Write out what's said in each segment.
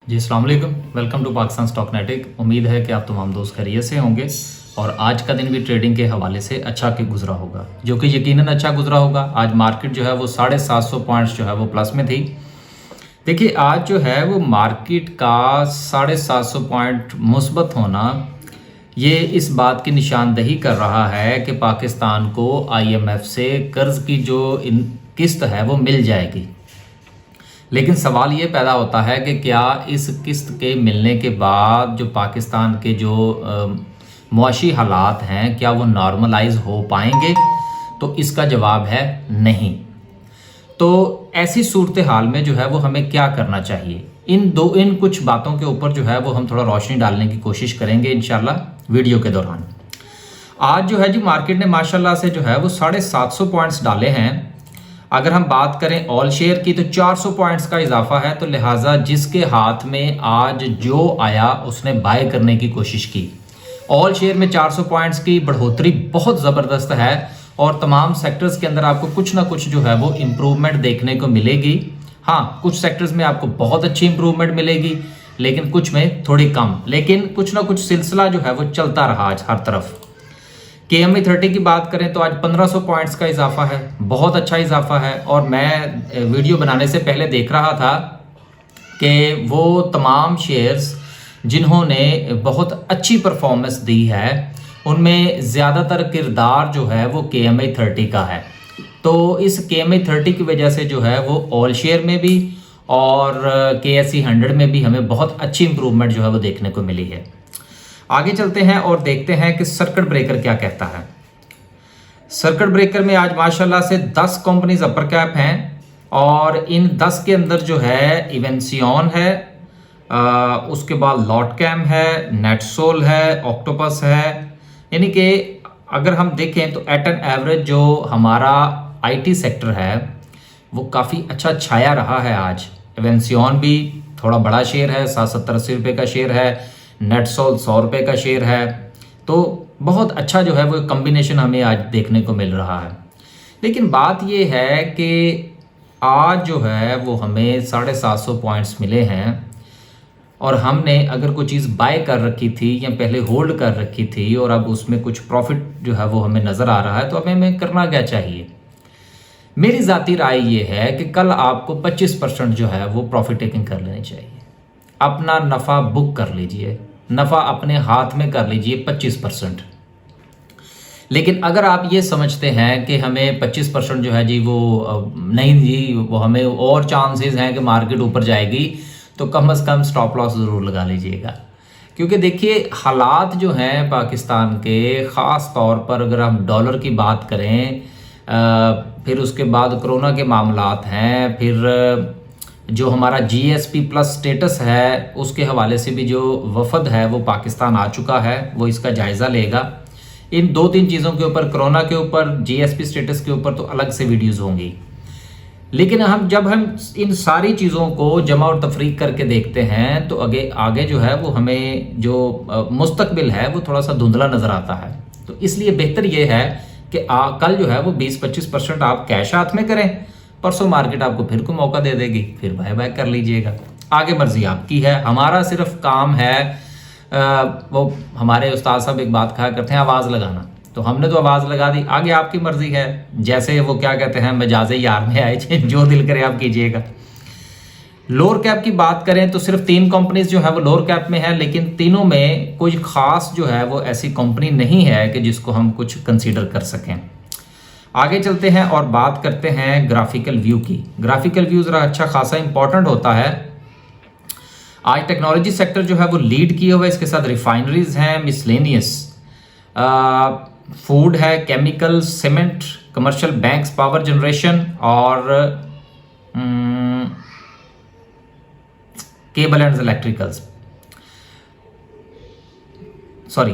जी अस्सलाम वालेकुम, welcome to Pakistan stock नेटिक। उम्मीद है कि आप तमाम दोस्त खैरियत से होंगे और आज का दिन भी ट्रेडिंग के हवाले से अच्छा के गुजरा होगा, जो कि यकीनन अच्छा गुजरा होगा। आज मार्केट जो है वो 750 पॉइंट्स जो है वो प्लस में थी। देखिए आज जो है वो मार्केट का 750 पॉइंट मुस्बत होना ये इस बात की निशानदही कर रहा है कि पाकिस्तान को IMF से कर्ज़ की जो किस्त है वो मिल जाएगी। लेकिन सवाल ये पैदा होता है कि क्या इस किस्त के मिलने के बाद जो पाकिस्तान के जो मुआशी हालात हैं क्या वो नॉर्मलाइज हो पाएंगे? तो इसका जवाब है नहीं। तो ऐसी सूरत हाल में जो है वो हमें क्या करना चाहिए, इन कुछ बातों के ऊपर जो है वो हम थोड़ा रोशनी डालने की कोशिश करेंगे इंशाल्लाह वीडियो के दौरान। आज जो है जी मार्केट ने माशाल्लाह से जो है वो 750 पॉइंट्स डाले हैं। अगर हम बात करें ऑल शेयर की तो 400 पॉइंट्स का इजाफा है, तो लिहाजा जिसके हाथ में आज जो आया उसने बाय करने की कोशिश की। ऑल शेयर में 400 पॉइंट्स की बढ़ोतरी बहुत ज़बरदस्त है और तमाम सेक्टर्स के अंदर आपको कुछ ना कुछ जो है वो इम्प्रूवमेंट देखने को मिलेगी। हाँ, कुछ सेक्टर्स में आपको बहुत अच्छी इम्प्रूवमेंट मिलेगी, लेकिन कुछ में थोड़ी कम, लेकिन कुछ ना कुछ सिलसिला जो है वो चलता रहा आज हर तरफ। KME 30 की बात करें तो आज 1500 पॉइंट्स का इजाफा है, बहुत अच्छा इजाफा है। और मैं वीडियो बनाने से पहले देख रहा था कि वो तमाम शेयर्स जिन्होंने बहुत अच्छी परफॉर्मेंस दी है उनमें ज़्यादातर किरदार जो है वो KME 30 का है। तो इस KME 30 की वजह से जो है वो ऑल शेयर में भी और KSE 100 में भी हमें बहुत अच्छी इंप्रूवमेंट जो है वो देखने को मिली है। आगे चलते हैं और देखते हैं कि सर्किट ब्रेकर क्या कहता है। सर्किट ब्रेकर में आज माशाल्लाह से 10 कंपनीज अपर कैप हैं और इन 10 के अंदर जो है इवेंसियन है, उसके बाद लॉटकैम है, नेटसोल है, ऑक्टोपस है। यानी कि अगर हम देखें तो एट एन एवरेज जो हमारा IT सेक्टर है वो काफ़ी अच्छा छाया रहा है आज। इवेंसियन भी थोड़ा बड़ा शेयर है, 70-80 रुपये का शेयर है, नेटसोल 100 रुपये का शेयर है। तो बहुत अच्छा जो है वो कम्बिनेशन हमें आज देखने को मिल रहा है। लेकिन बात ये है कि आज जो है वो हमें 750 पॉइंट्स मिले हैं और हमने अगर कोई चीज़ बाय कर रखी थी या पहले होल्ड कर रखी थी और अब उसमें कुछ प्रॉफिट जो है वो हमें नज़र आ रहा है, तो हमें करना क्या चाहिए? मेरी ज़ाती राय ये है कि कल आपको 25% जो है वो प्रॉफिट टेकिंग कर लेनी चाहिए। अपना नफ़ा बुक कर लीजिए, नफ़ा अपने हाथ में कर लीजिए 25%। लेकिन अगर आप ये समझते हैं कि हमें 25% जो है जी वो नहीं जी, वो हमें और चांसेस हैं कि मार्केट ऊपर जाएगी, तो कम से कम स्टॉप लॉस ज़रूर लगा लीजिएगा। क्योंकि देखिए हालात जो हैं पाकिस्तान के, ख़ास तौर पर अगर हम डॉलर की बात करें, फिर उसके बाद कोरोना के मामलात हैं, फिर जो हमारा GSP प्लस स्टेटस है उसके हवाले से भी जो वफद है वो पाकिस्तान आ चुका है, वो इसका जायज़ा लेगा। इन 2-3 चीज़ों के ऊपर, कोरोना के ऊपर, GSP स्टेटस के ऊपर तो अलग से वीडियोस होंगी। लेकिन जब हम इन सारी चीज़ों को जमा और तफरीक करके देखते हैं तो आगे जो है वो हमें जो मुस्तकबिल है वो थोड़ा सा धुंधला नज़र आता है। तो इसलिए बेहतर ये है कि कल जो है वो 20-25% आप कैश हाथ में करें, परसों मार्केट आपको फिर को मौका दे देगी, फिर बाय कर लीजिएगा। आगे मर्जी आपकी है, हमारा सिर्फ काम है वो हमारे उस्ताद साहब एक बात कहा करते हैं, आवाज़ लगाना। तो हमने तो आवाज़ लगा दी, आगे आपकी मर्जी है। जैसे वो क्या कहते हैं, मजाजे यार में आए, जो दिल करे आप कीजिएगा। लोअर कैप की बात करें तो सिर्फ 3 कंपनीज जो है वो लोअर कैप में है, लेकिन तीनों में कोई ख़ास जो है वो ऐसी कंपनी नहीं है कि जिसको हम कुछ कंसीडर कर सकें। आगे चलते हैं और बात करते हैं ग्राफिकल व्यू की। ग्राफिकल व्यू ज़रा अच्छा खासा इंपॉर्टेंट होता है। आज टेक्नोलॉजी सेक्टर जो है वो लीड किए हुए, इसके साथ रिफाइनरीज हैं, मिसलेनियस फूड है, chemical, cement, commercial banks, power generation और cable and electricals, sorry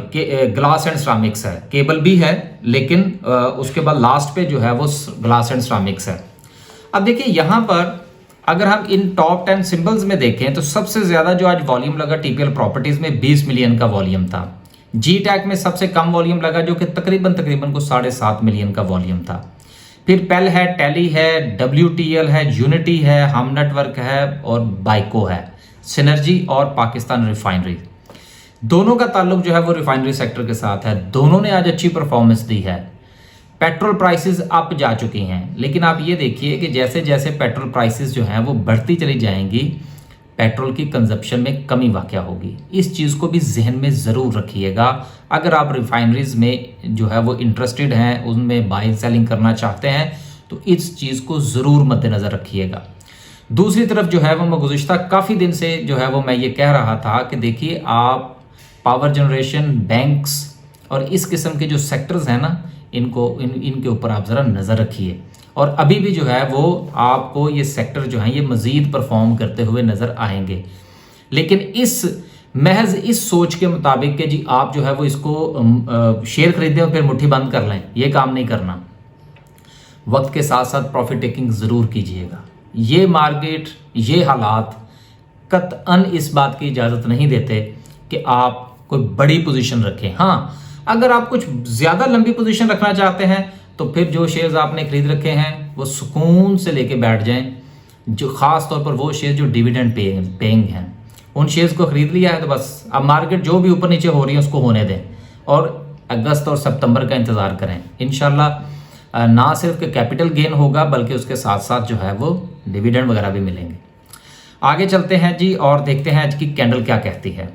glass and ceramics है। केबल भी है लेकिन उसके बाद लास्ट पे जो है वो ग्लास एंड सिरामिक्स है। अब देखिए यहाँ पर अगर हम इन टॉप 10 सिंबल्स में देखें तो सबसे ज़्यादा जो आज वॉल्यूम लगा TPL प्रॉपर्टीज़ में 20 मिलियन का वॉल्यूम था। GTAC में सबसे कम वॉल्यूम लगा जो कि तकरीबन को 7.5 मिलियन का वॉल्यूम था। फिर पेल है, टैली है, WTL है, यूनिटी है, हम नेटवर्क है और बाइको है। सिनर्जी और पाकिस्तान रिफाइनरी, दोनों का ताल्लुक जो है वो रिफाइनरी सेक्टर के साथ है। दोनों ने आज अच्छी परफॉर्मेंस दी है। पेट्रोल प्राइसेस अप जा चुकी हैं, लेकिन आप ये देखिए कि जैसे जैसे पेट्रोल प्राइसेस जो हैं वो बढ़ती चली जाएंगी, पेट्रोल की कंजप्शन में कमी वाक़या होगी। इस चीज़ को भी जहन में ज़रूर रखिएगा। अगर आप रिफाइनरीज में जो है वो इंटरेस्टेड हैं, उनमें बाइंग सेलिंग करना चाहते हैं, तो इस चीज़ को ज़रूर मद्देनज़र रखिएगा। दूसरी तरफ जो है वो मैं गुज़िश्ता काफ़ी दिन से जो है वो मैं ये कह रहा था कि देखिए आप पावर जनरेशन, बैंक्स और इस किस्म के जो सेक्टर्स हैं ना, इनके ऊपर आप ज़रा नज़र रखिए। और अभी भी जो है वो आपको ये सेक्टर जो हैं ये मज़ीद परफॉर्म करते हुए नज़र आएंगे। लेकिन महज इस सोच के मुताबिक कि जी आप जो है वो इसको शेयर खरीदें और फिर मुट्ठी बंद कर लें, ये काम नहीं करना। वक्त के साथ साथ प्रॉफिट टेकिंग ज़रूर कीजिएगा। ये मार्केट, ये हालात कतअन इस बात की इजाज़त नहीं देते कि आप कोई बड़ी पोजीशन रखें। हाँ, अगर आप कुछ ज़्यादा लंबी पोजीशन रखना चाहते हैं तो फिर जो शेयर्स आपने खरीद रखे हैं वो सुकून से लेके बैठ जाएं। जो ख़ास तौर पर वो शेयर जो डिविडेंड पेइंग हैं, उन शेयर्स को खरीद लिया है तो बस अब मार्केट जो भी ऊपर नीचे हो रही है उसको होने दें और अगस्त और सितंबर का इंतज़ार करें। इंशाल्लाह ना सिर्फ कैपिटल गेन होगा बल्कि उसके साथ साथ जो है वो डिविडेंड वगैरह भी मिलेंगे। आगे चलते हैं जी और देखते हैं आज की कैंडल क्या कहती है।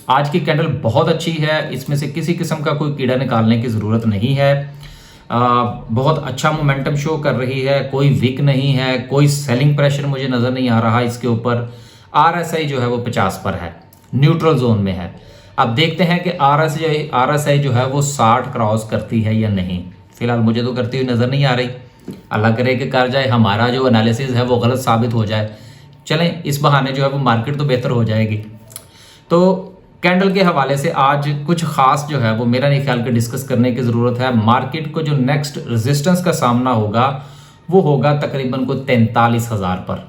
आज की कैंडल बहुत अच्छी है, इसमें से किसी किस्म का कोई कीड़ा निकालने की ज़रूरत नहीं है। बहुत अच्छा मोमेंटम शो कर रही है, कोई वीक नहीं है, कोई सेलिंग प्रेशर मुझे नज़र नहीं आ रहा इसके ऊपर। RSI जो है वो 50 पर है, न्यूट्रल जोन में है। अब देखते हैं कि RSI जो है वो 60 क्रॉस करती है या नहीं। फिलहाल मुझे तो करती हुई नज़र नहीं आ रही। अल्लाह करे कि कर जाए, हमारा जो एनालिसिस है वो गलत साबित हो जाए। चलें, इस बहाने जो है वो मार्केट तो बेहतर हो जाएगी। तो कैंडल के हवाले से आज कुछ खास जो है वो मेरा नहीं ख्याल कि डिस्कस करने की ज़रूरत है। मार्केट को जो नेक्स्ट रेजिस्टेंस का सामना होगा वो होगा तकरीबन को 43,000 पर।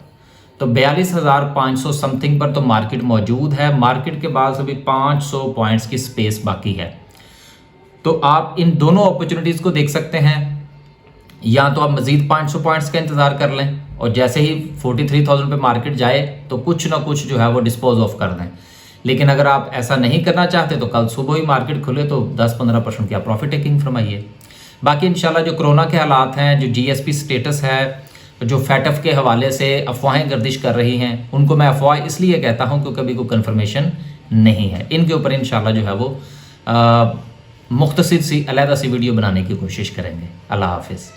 तो 42,500 समथिंग पर तो मार्केट मौजूद है। मार्केट के बाद अभी 500 पॉइंट्स की स्पेस बाकी है। तो आप इन दोनों अपॉर्चुनिटीज़ को देख सकते हैं। या तो आप मज़ीद 500 पॉइंट्स का इंतज़ार कर लें और जैसे ही 43,000 पे मार्केट जाए तो कुछ ना कुछ जो है वो डिस्पोज ऑफ कर दें। लेकिन अगर आप ऐसा नहीं करना चाहते तो कल सुबह ही मार्केट खुले तो 10-15% की आप प्रॉफिट टेकिंग फरमाइए। बाकी इंशाल्लाह जो कोरोना के हालात हैं, जो GSP स्टेटस है, जो फैटफ के हवाले से अफवाहें गर्दिश कर रही हैं, उनको मैं अफवाह इसलिए कहता हूं क्योंकि कभी कोई कन्फर्मेशन नहीं है। इनके ऊपर इंशाल्लाह जो है वो मुख्तसर सी अलहदा सी वीडियो बनाने की कोशिश करेंगे। अल्लाह हाफिज़।